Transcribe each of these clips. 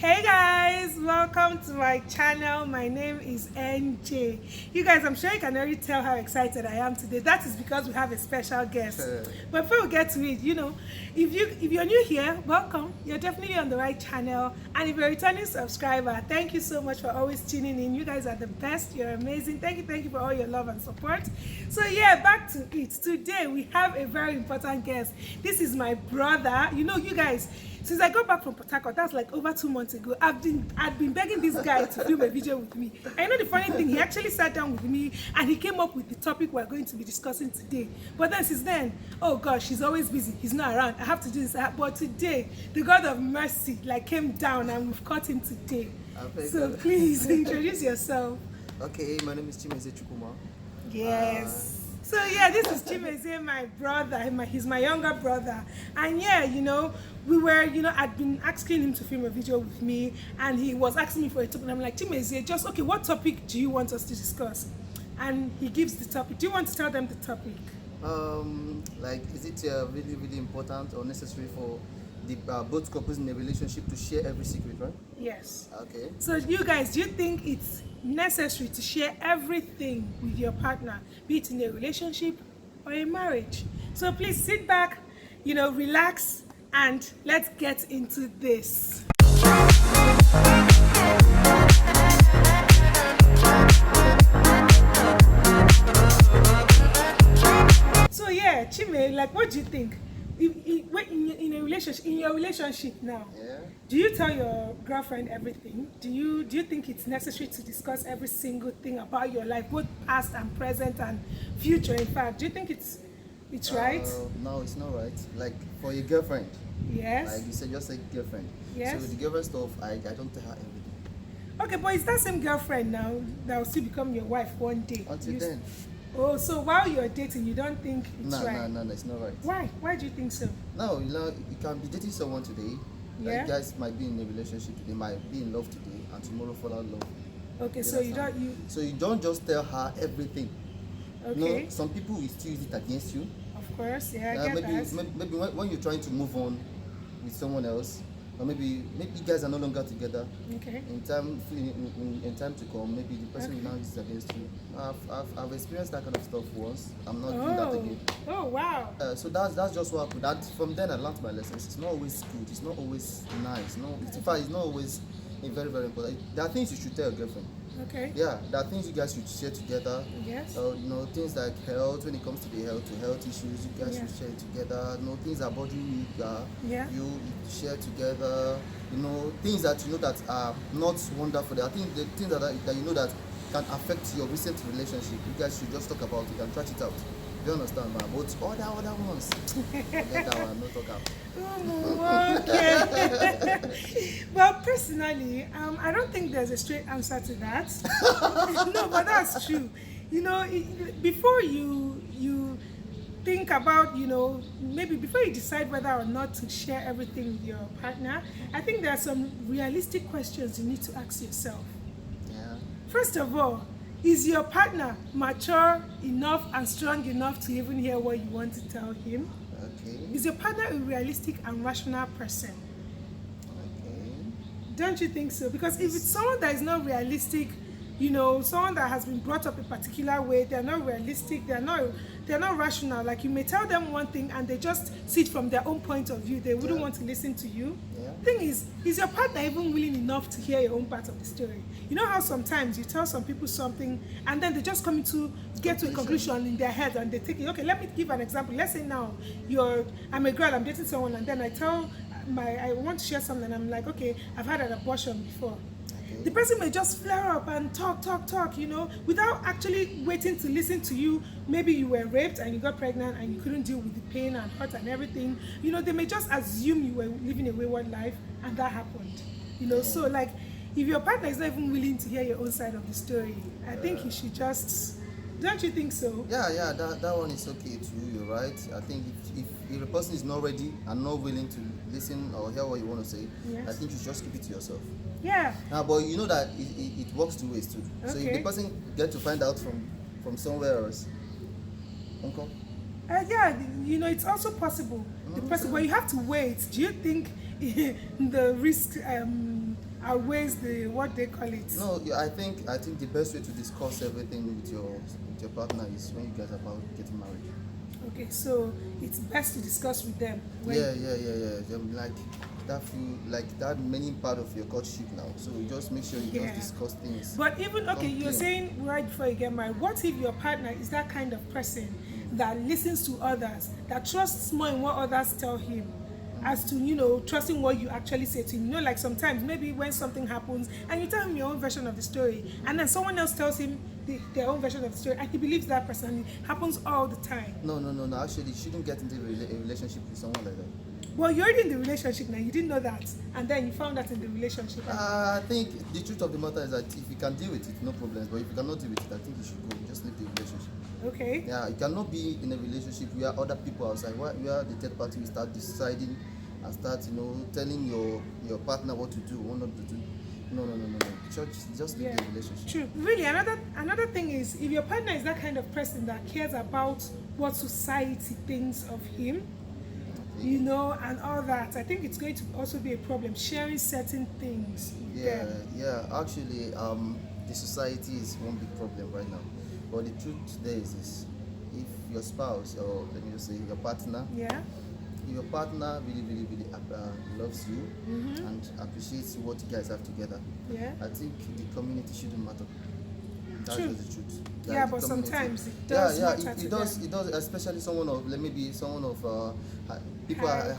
Hey guys, welcome to my channel. My name is NJ. You guys, I'm sure you can already tell how excited I am today. That is because we have a special guest. But before we get to it, if you're new here, welcome. You're definitely on the right channel. And if you're a returning subscriber, thank you so much for always tuning in. You guys are the best. You're amazing. Thank you for all your love and support. So yeah, back to it. Today we have a very important guest. This is my brother. You guys, since I got back from Port Harcourt, that's like over 2 months ago, I'd been begging this guy to film a video with me. And the funny thing, he actually sat down with me and he came up with the topic we're going to be discussing today. But then since then, oh gosh, he's always busy. He's not around. I have to do this. But today, the God of mercy came down and we've caught him today. So please introduce yourself. Okay, my name is Chimezie. Yes. So yeah, this is Chimezie, my brother. He's my younger brother. And yeah, we were, I'd been asking him to film a video with me, and he was asking me for a topic. And I'm like, Chimezie, okay, what topic do you want us to discuss? And he gives the topic. Do you want to tell them the topic? Is it really, really important or necessary for the both couples in a relationship to share every secret, right? Yes. Okay. So you guys, do you think it's necessary to share everything with your partner, be it in a relationship or a marriage? So please sit back, relax, and let's get into this. So yeah, Chime, what do you think? In your relationship now, yeah. Do you tell your girlfriend everything? Do you think it's necessary to discuss every single thing about your life, both past and present and future? In fact, do you think it's right? No, it's not right. Like for your girlfriend. Yes. Like you said, just a girlfriend. Yes. So with the girlfriend stuff, I don't tell her everything. Okay, but it's that same girlfriend now that will still become your wife one day. Until then. Oh, so while you're dating, you don't think it's right? No, it's not right. Why? Why do you think so? No, you can be dating someone today. Yeah. Like guys might be in a relationship today, might be in love today, and tomorrow fall out of love. Okay, so you don't just tell her everything. Okay. No, some people will still use it against you. Of course, yeah. I get that. Maybe when you're trying to move on with someone else, or maybe you guys are no longer together. Okay. In time to come, maybe the person will now use it against you. I've experienced that kind of stuff once. I'm not doing that again. Oh wow. So that's just what happened. That from then I learned my lessons. It's not always good. It's not always nice. No, in fact, it's not always very, very important. There are things you should tell your girlfriend. Okay. Yeah, there are things you guys should share together. Yes. Things like health. When it comes to the health issues, you guys should share it together. Things that body you, you share together. Things that that are not wonderful. There are things that can affect your recent relationship. You guys should just talk about it and trash it out. Do you understand, man? But all the other ones, forget that one. No talk out. Okay. Well, personally, I don't think there's a straight answer to that. No, but that's true. Before you think about, maybe before you decide whether or not to share everything with your partner, I think there are some realistic questions you need to ask yourself. Yeah. First of all, is your partner mature enough and strong enough to even hear what you want to tell him? Okay. Is your partner a realistic and rational person? Okay. Don't you think so? Because if it's someone that is not realistic, someone that has been brought up a particular way, they're not realistic, they're not rational. Like you may tell them one thing and they just see it from their own point of view. They wouldn't want to listen to you. Yeah. Thing is your partner even willing enough to hear your own part of the story? You know how sometimes you tell some people something and then they just come to get to a conclusion in their head and they take it. Okay, let me give an example. Let's say now I'm a girl, I'm dating someone, and then I want to share something, and I'm like, okay, I've had an abortion before. The person may just flare up and talk, without actually waiting to listen to you. Maybe you were raped and you got pregnant and you couldn't deal with the pain and hurt and everything. They may just assume you were living a wayward life, and that happened. So if your partner is not even willing to hear your own side of the story, I think you should just... Don't you think so? Yeah, that one is okay too. You're right. I think if the person is not ready and not willing to listen or hear what you want to say, I think you should just keep it to yourself. Yeah. But you know that it works two ways too. Okay. So if the person get to find out from somewhere else, Nkwo? Yeah, it's also possible. The person, but you have to wait. Do you think the risk outweighs the what they call it. No, I think the best way to discuss everything with your partner is when you guys are about getting married. Okay, so it's best to discuss with them. Yeah. Like that many part of your courtship now. So just make sure you just discuss things. But even you're saying right before you get married, what if your partner is that kind of person that listens to others, that trusts more in what others tell him, as to trusting what you actually say to him? Like sometimes maybe when something happens and you tell him your own version of the story, and then someone else tells him their own version of the story, and he believes that person, and it happens all the time. No. Actually, you shouldn't get into a relationship with someone like that. Well, you're already in the relationship now. You didn't know that, and then you found that in the relationship. I think the truth of the matter is that if you can deal with it, no problems. But if you cannot deal with it, I think you should go. Just leave the relationship. Okay. Yeah, you cannot be in a relationship where other people outside, where the third party will start deciding and start, telling your partner what to do, what not to do. No. Just leave the relationship. True. Really, another thing is, if your partner is that kind of person that cares about what society thinks of him, and all that, I think it's going to also be a problem sharing certain things. Yeah. Actually, the society is one big problem right now. But the truth today is this: if your spouse, or let me just say your partner, if your partner really, really, really loves you and appreciates what you guys have together, I think the community shouldn't matter. That's just the truth. But sometimes it does. It does, especially someone of, maybe someone of people are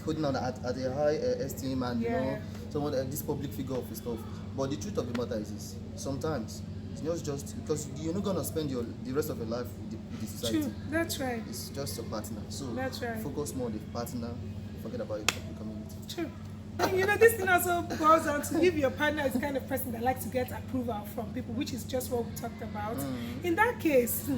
holding on at a high esteem, and someone this public figure of stuff. But the truth of the matter is this: sometimes it's just because you're not gonna spend the rest of your life with the society. True, that's right. It's just your partner. So that's right. Focus more on the partner. Forget about the community. True. This thing also boils down to if your partner is the kind of person that likes to get approval from people, which is just what we talked about. In that case,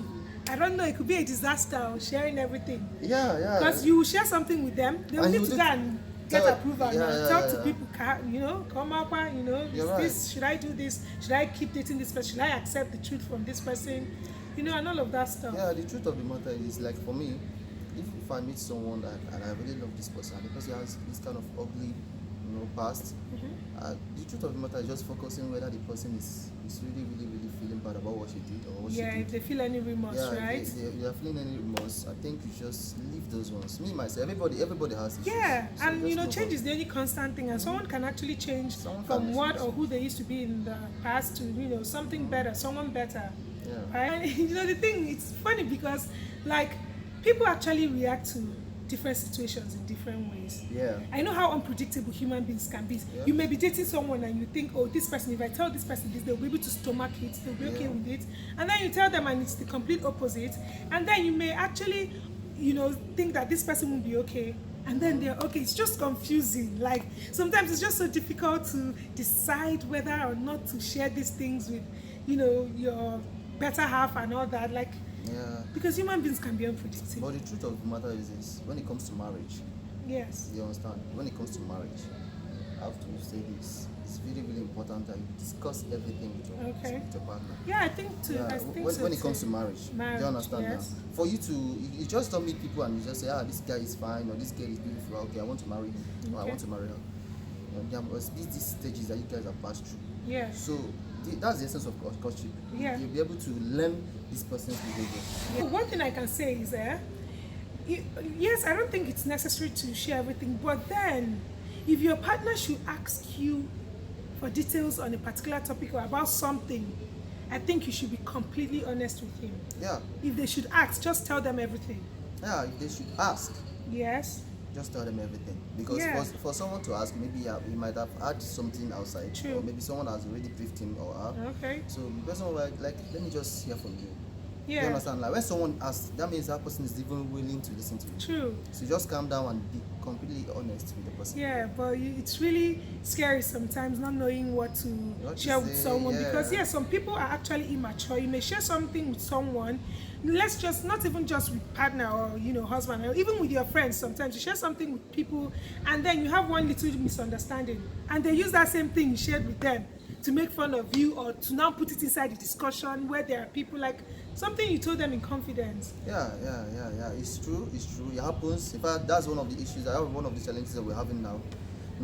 I don't know, it could be a disaster sharing everything. Yeah. Because you share something with them, they will need to go and get approval. Talk to people, come up and, this, should I do this? Should I keep dating this person? Should I accept the truth from this person? And all of that stuff. Yeah, the truth of the matter is, like, for me, if I meet someone and I really love this person, and the person has this kind of ugly past, the truth of the matter is just focusing whether the person is really, really, really feeling bad about what she did or what she did. If they feel any remorse, right? If they are feeling any remorse, I think you just leave those ones. Me, myself, everybody has issues. Yeah, so and change is the only constant thing, and someone can actually change from what or who they used to be in the past to something better, someone better. Yeah. Right? The thing, it's funny because people actually react to different situations in different ways. Yeah. I know how unpredictable human beings can be. Yeah. You may be dating someone and you think, oh, this person, if I tell this person this, they'll be able to stomach it, they'll be okay with it. And then you tell them and it's the complete opposite. And then you may actually, think that this person will be okay. And then they're okay. It's just confusing. Sometimes it's just so difficult to decide whether or not to share these things with, your better half and all that. Because human beings can be unpredictable. But the truth of the matter is this: when it comes to marriage, yes, you understand? When it comes to marriage, I have to say this: it's really, really important that you discuss everything with your partner. Yeah, I think too. Yeah. When it comes to marriage, do you understand that? For you to, you just don't meet people and you just say, this guy is fine, or this girl is beautiful. Okay, I want to marry him, or I want to marry her. There must be these stages that you guys have passed through. Yeah. So that's the essence of courtship. Yeah. You'll be able to learn this person's behavior. Yeah. One thing I can say is yes, I don't think it's necessary to share everything, but then if your partner should ask you for details on a particular topic or about something, I think you should be completely honest with him. Yeah. If they should ask, just tell them everything. Yeah, if they should ask. Yes. Just tell them everything. Because for someone to ask, maybe he might have had something outside. True. Or maybe someone has already briefed him or her. Okay. So the person will let me just hear from you. Yeah. You understand? When someone asks, that means that person is even willing to listen to you. True. So just calm down and be completely honest with the person. Yeah, but it's really scary sometimes not knowing what to share with someone because some people are actually immature. You may share something with someone, not even just with partner or husband, or even with your friends. Sometimes you share something with people and then you have one little misunderstanding and they use that same thing you shared with them to make fun of you or to now put it inside the discussion where there are people something you told them in confidence. Yeah. It's true. It happens. In fact, that's one of the issues. One of the challenges that we're having now.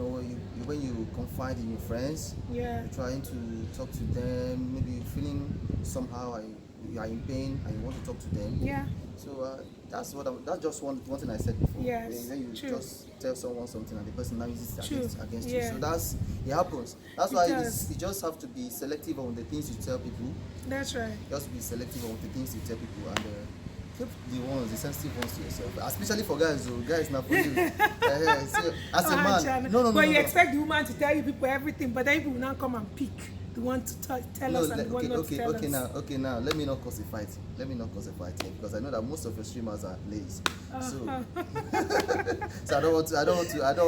when you confide in your friends, yeah, you're trying to talk to them, maybe you're feeling somehow you are in pain and you want to talk to them. yeah. So that's just one thing I said before. Yes, When you true. just tell someone something and the person now uses it True. against Yeah. you. So it happens. That's It why does. you just have to be selective on the things you tell people. That's right. Just be selective on the things you tell people and keep the sensitive ones to yourself. Especially for guys, though. Guys, now for you. So, as a man, no. But you expect the woman to tell you people everything, but then people will now come and pick the one to tell us and the one not to tell us. Okay, now let me not cause a fight. Let me not cause a fight here because I know that most of your streamers are ladies. So, so I don't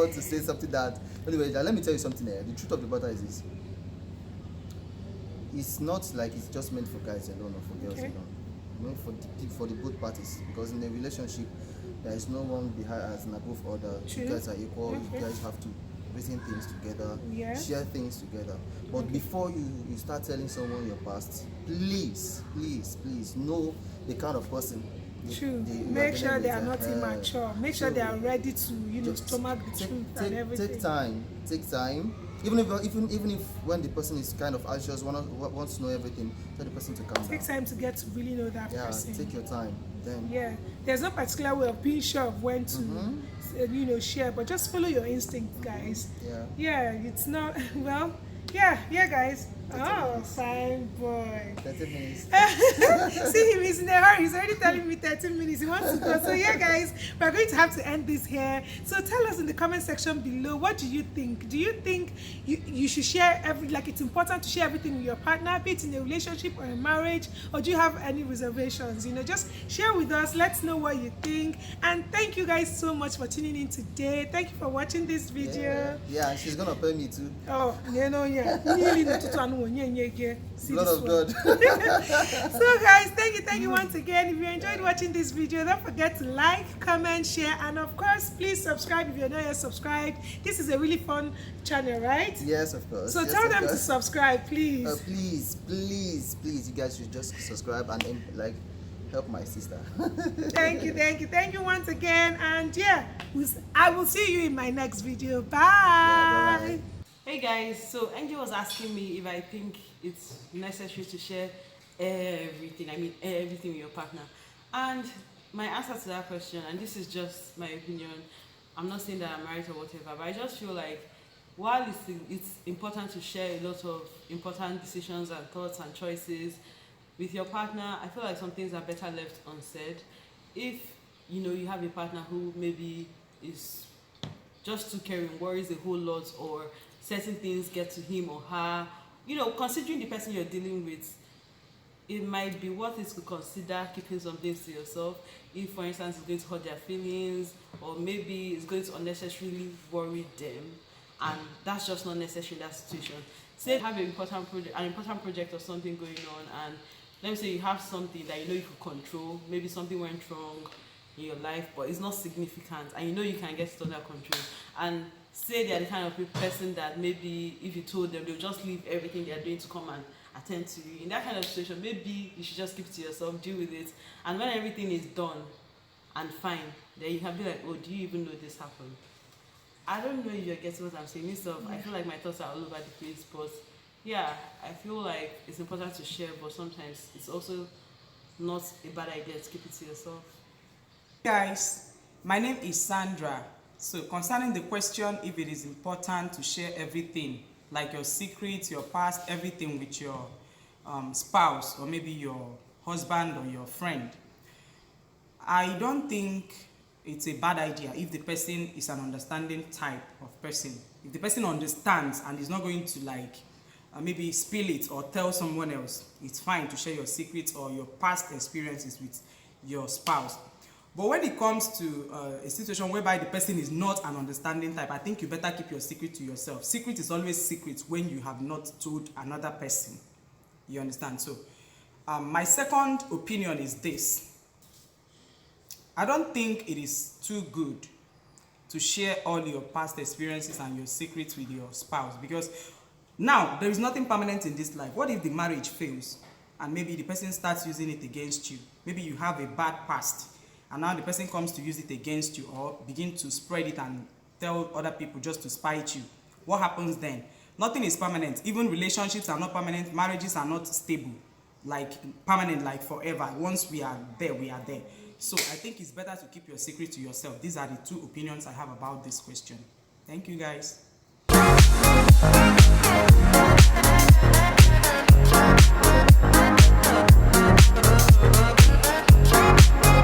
want to say something that. Anyway, let me tell you something. The truth of the matter is this. It's not like it's just meant for guys alone or for girls alone. Meant for the both parties, because in a relationship there is no one behind as an above other. You guys are equal. You guys have to reason things together, share things together. But before you start telling someone your past, please know the kind of person. True. Make sure they are not immature. Make sure they are ready to stomach the truth and everything. Take time. Even if when the person is kind of anxious, wants to know everything, tell the person to calm down. Take time to get to really know that person. Take your time. Then there's no particular way of being sure of when to share, but just follow your instinct, guys. It's not guys. Oh, fine boy. 30 minutes. See him, he's in a hurry. He's already telling me 13 minutes. He wants to go. So guys, we're going to have to end this here. So tell us in the comment section below, what do you think? Do you think you should share it's important to share everything with your partner, be it in a relationship or a marriage, or do you have any reservations? Just share with us. Let's know what you think. And thank you guys so much for tuning in today. Thank you for watching this video. Yeah, she's gonna pay me too. Oh, Blood of God. So guys, thank you once again. If you enjoyed watching this video, don't forget to like, comment, share, and of course please subscribe if you're not yet subscribed. This is a really fun channel, right? Yes, of course. So tell them to subscribe, please. Please, you guys should just subscribe and help my sister. Thank you once again, and I will see you in my next video. Bye. Hey guys, so Angie was asking me if I think it's necessary to share everything with your partner. And my answer to that question, and this is just my opinion, I'm not saying that I'm right or whatever, but I just feel like while it's important to share a lot of important decisions and thoughts and choices with your partner, I feel like some things are better left unsaid. If you have a partner who maybe is just too caring, worries a whole lot, or certain things get to him or her, considering the person you're dealing with, it might be worth it to consider keeping some things to yourself. If, for instance, it's going to hurt their feelings, or maybe it's going to unnecessarily worry them, and that's just not necessary in that situation. Say you have an important project or something going on, and let me say you have something that you could control. Maybe something went wrong in your life, but it's not significant, and you can get it under control. And say they are the kind of person that maybe if you told them, they'll just leave everything they are doing to come and attend to you. In that kind of situation, maybe you should just keep it to yourself, deal with it, and when everything is done and fine, then you can be like, oh, do you even know this happened? I don't know if you're getting what I'm saying. I feel like my thoughts are all over the place, but I feel like it's important to share, but sometimes it's also not a bad idea to keep it to yourself. Guys, my name is Sandra. So concerning the question if it is important to share everything, like your secrets, your past, everything with your spouse or maybe your husband or your friend, I don't think it's a bad idea if the person is an understanding type of person. If the person understands and is not going to maybe spill it or tell someone else, it's fine to share your secrets or your past experiences with your spouse. But when it comes to a situation whereby the person is not an understanding type, I think you better keep your secret to yourself. Secret is always secret when you have not told another person. You understand? So my second opinion is this. I don't think it is too good to share all your past experiences and your secrets with your spouse, because now there is nothing permanent in this life. What if the marriage fails and maybe the person starts using it against you? Maybe you have a bad past, and now the person comes to use it against you or begin to spread it and tell other people just to spite you, what happens then? Nothing is permanent. Even relationships are not permanent. Marriages are not stable, like permanent, like forever. Once we are there, we are there. So I think it's better to keep your secret to yourself. These are the 2 opinions I have about this question. Thank you, guys.